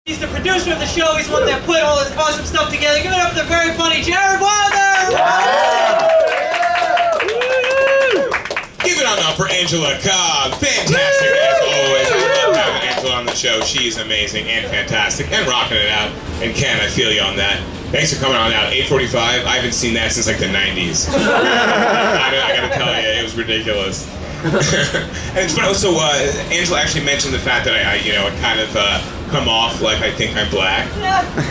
He's the producer of the show. He's the one that put all this awesome stuff together. Give it up for the very funny Jared Wilder! Give it on up for Angela Cobb. Fantastic as always. I love having Angela on the show. She's amazing and fantastic and rocking it out. And Ken, I feel you on that. Thanks for coming on out. 8:45. I haven't seen that since like the 90s. I gotta tell you, it was ridiculous. And it's funny. So Angela actually mentioned the fact that I kind of come off like I think I'm black.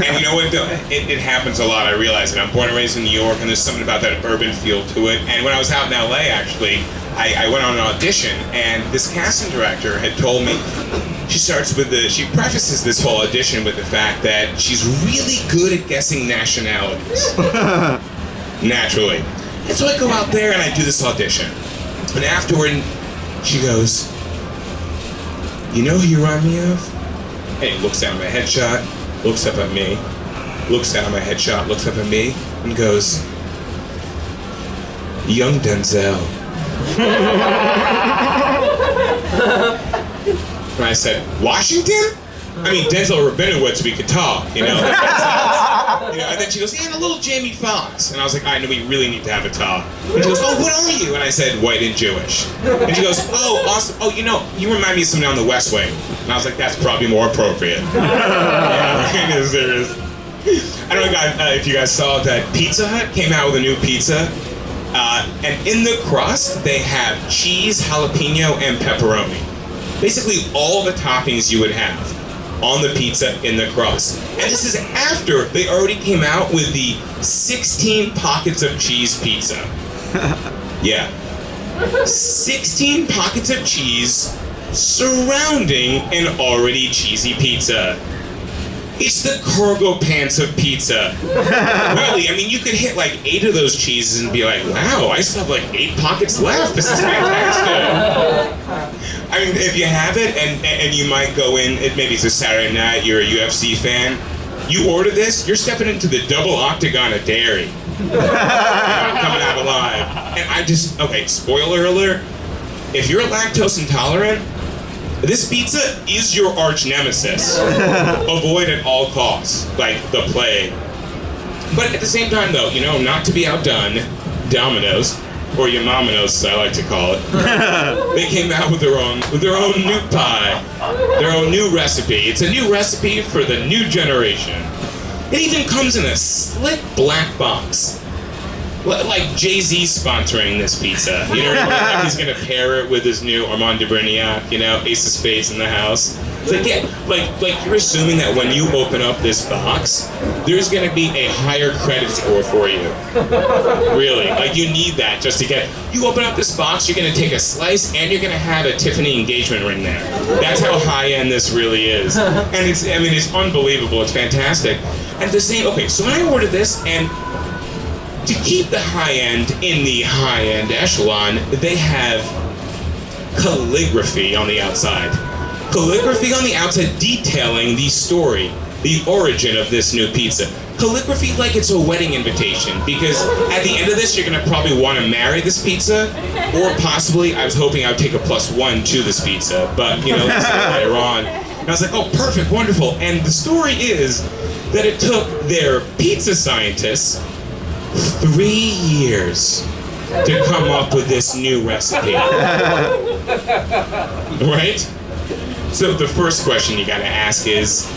And you know what? It happens a lot. I realize it. I'm born and raised in New York, and there's something about that urban feel to it. And when I was out in LA, actually, I went on an audition, and this casting director had told me, she prefaces this whole audition with the fact that she's really good at guessing nationalities. Naturally. And so I go out there and I do this audition. And afterward, she goes, "You know who you remind me of?" And he looks down at my headshot, looks up at me, looks down at my headshot, looks up at me, and goes, "Young Denzel." And I said, "Washington?" I mean, Denzel Rabinowitz, we could talk, you know? And then she goes, "Yeah, and a little Jamie Foxx." And I was like, "I know, we really need to have a talk." And she goes, "Oh, what are you?" And I said, "White and Jewish." And she goes, "Oh, awesome. Oh, you remind me of somebody on the West Wing." And I was like, "That's probably more appropriate." Yeah, it is. I don't know if you guys saw that Pizza Hut came out with a new pizza. And in the crust, they have cheese, jalapeno, and pepperoni. Basically all the toppings you would have on the pizza in the crust. And this is after they already came out with the 16 pockets of cheese pizza. Yeah. 16 pockets of cheese surrounding an already cheesy pizza. It's the cargo pants of pizza. Really, I mean, you could hit like 8 of those cheeses and be like, "Wow, I still have like 8 pockets left. This is fantastic." I mean, if you have it, and you might go in, maybe it's a Saturday night, you're a UFC fan, you order this, you're stepping into the double octagon of dairy. You're not coming out alive. And okay, spoiler alert, if you're lactose intolerant, this pizza is your arch nemesis. Avoid at all costs, like the plague. But at the same time, though, not to be outdone, Domino's, or Yamamonos, as I like to call it, they came out with their own new pie, their own new recipe. It's a new recipe for the new generation. It even comes in a slick black box. Like Jay-Z sponsoring this pizza. You know what I mean? Like he's gonna pair it with his new Armand de Brignac, Ace of Spades in the house. It's like, yeah, like you're assuming that when you open up this box, there's gonna be a higher credit score for you. Really, like you need that just to get, you open up this box, you're gonna take a slice and you're gonna have a Tiffany engagement ring there. That's how high end this really is. And it's unbelievable, it's fantastic. And the same, okay, so when I ordered this, and to keep the high end in the high end echelon, they have calligraphy on the outside. Calligraphy on the outside detailing the story, the origin of this new pizza. Calligraphy like it's a wedding invitation, because at the end of this, you're gonna probably want to marry this pizza, or possibly, I was hoping I would take a +1 to this pizza, but that's later on. And I was like, oh, perfect, wonderful. And the story is that it took their pizza scientists 3 years to come up with this new recipe. Right? So the first question you gotta ask is,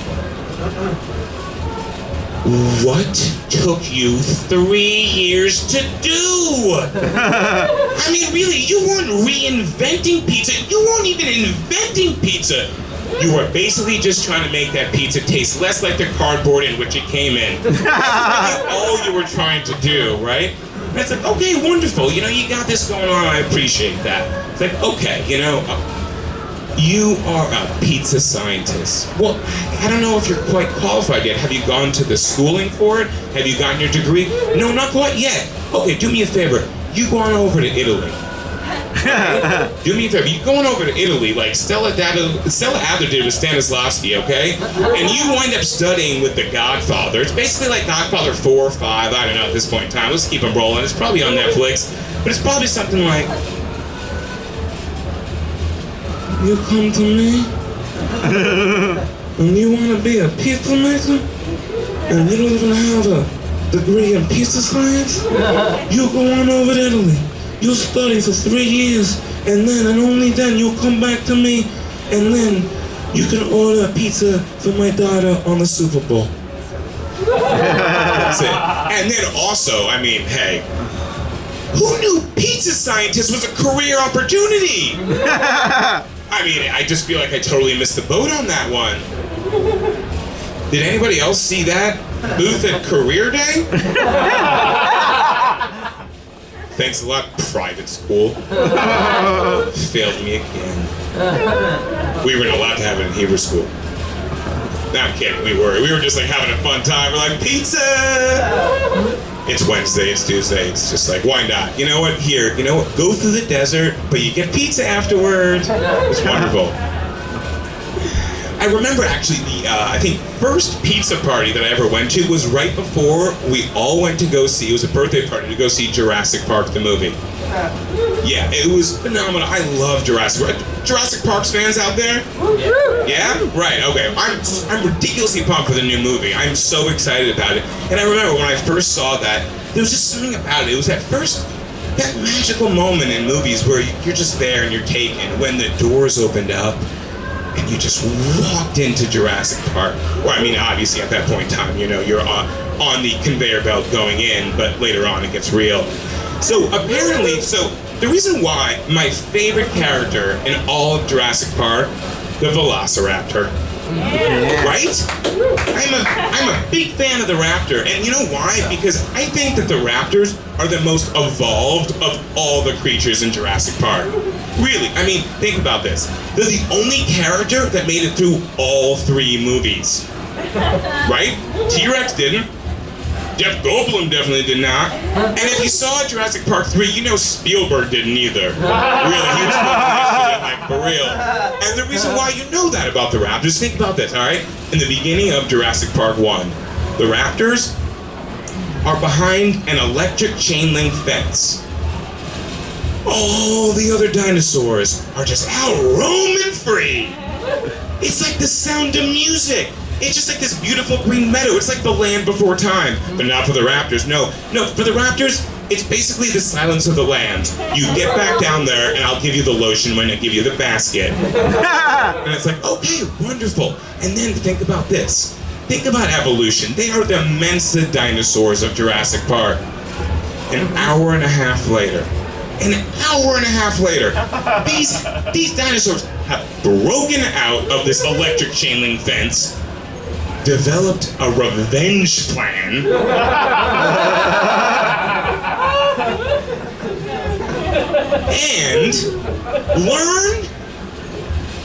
what took you 3 years to do? I mean, really, you weren't reinventing pizza. You weren't even inventing pizza. You were basically just trying to make that pizza taste less like the cardboard in which it came in. That's really all you were trying to do, right? And it's like, okay, wonderful. You got this going on. I appreciate that. It's like, okay, you are a pizza scientist. Well, I don't know if you're quite qualified yet. Have you gone to the schooling for it? Have you gotten your degree? No, not quite yet. Okay, do me a favor. You go on over to Italy. Do me a favor, you going over to Italy like Stella Adler did with Stanislavski, okay? And you wind up studying with The Godfather. It's basically like Godfather 4 or 5, I don't know at this point in time. Let's keep them rolling. It's probably on Netflix. But it's probably something like, "You come to me and you want to be a pizza maker, and you don't even have a degree in pizza science, you go on over to Italy. You'll study for 3 years, and only then you'll come back to me, and then you can order a pizza for my daughter on the Super Bowl. That's it. And then also, I mean, hey, who knew pizza scientist was a career opportunity? I mean, I just feel like I totally missed the boat on that one. Did anybody else see that booth at Career Day? Thanks a lot, private school. Failed me again. We weren't allowed to have it in Hebrew school. No, I'm kidding, we were. We were just like having a fun time. We're like, pizza! It's Wednesday, it's Tuesday, it's just like, why not? You know what, here, you know what, go through the desert, but you get pizza afterwards. It's wonderful. I remember actually I think first pizza party that I ever went to was right before we all went to go see, it was a birthday party to go see Jurassic Park, the movie. Yeah, it was phenomenal. I love Jurassic Park. Jurassic Park's fans out there? Yeah? Right, okay. I'm ridiculously pumped for the new movie. I'm so excited about it. And I remember when I first saw that, there was just something about it. It was that magical moment in movies where you're just there and you're taken, when the doors opened up and you just walked into Jurassic Park. Well, I mean, obviously at that point in time, you know, you're on the conveyor belt going in, but later on it gets real. So apparently, the reason why my favorite character in all of Jurassic Park, the Velociraptor. Yeah. Right? I'm a big fan of the raptor, and you know why? Because I think that the raptors are the most evolved of all the creatures in Jurassic Park. Really, I mean, think about this. They're the only character that made it through all 3 movies. Right? T-Rex didn't. Jeff Goldblum definitely did not. And if you saw Jurassic Park 3, you know Spielberg didn't either. Really, he was putting that shit in, like, for real. And the reason why you know that about the Raptors, think about this, alright? In the beginning of Jurassic Park 1, the Raptors are behind an electric chain link fence. All the other dinosaurs are just out roaming free. It's like the sound of music. It's just like this beautiful green meadow. It's like the land before time. But not for the Raptors. No, for the Raptors, it's basically the silence of the land. You get back down there and I'll give you the lotion when I give you the basket. And it's like, okay, wonderful. And then think about this. Think about evolution. They are the Mensa dinosaurs of Jurassic Park. An hour and a half later, these dinosaurs have broken out of this electric chain link fence, developed a revenge plan, and learned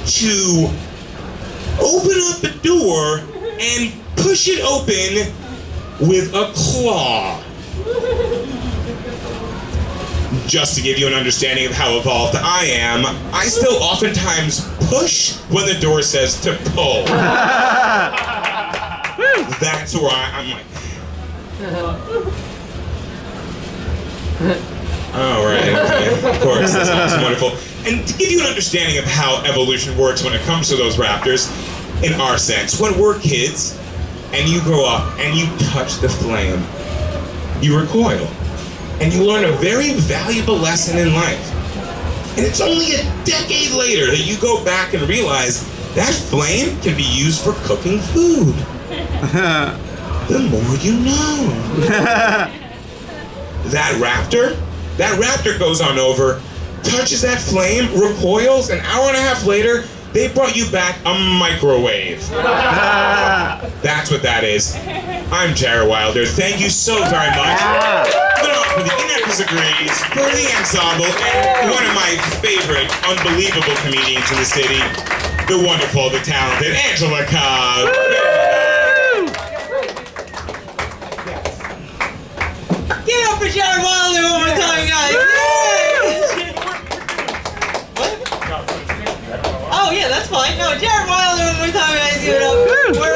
to open up the door and push it open with a claw. Just to give you an understanding of how evolved I am, I still oftentimes push when the door says to pull. That's where I'm like... Oh, right, okay. Of course, that's wonderful. And to give you an understanding of how evolution works when it comes to those raptors, in our sense, when we're kids, and you grow up, and you touch the flame, you recoil. And you learn a very valuable lesson in life. And it's only a decade later that you go back and realize that flame can be used for cooking food. The more you know. That raptor goes on over, touches that flame, recoils, an hour and a half later, they brought you back a microwave. That's what that is. I'm Jared Wilder. Thank you so very much. Put it on for the Inept Disagrees, for the ensemble, and one of my favorite, unbelievable comedians in the city, the wonderful, the talented Angela Cobb. Give it up for Jared Wilder one more time, guys! Oh yeah, that's fine. No, Jared Wilder one more time, guys. Give it up. We're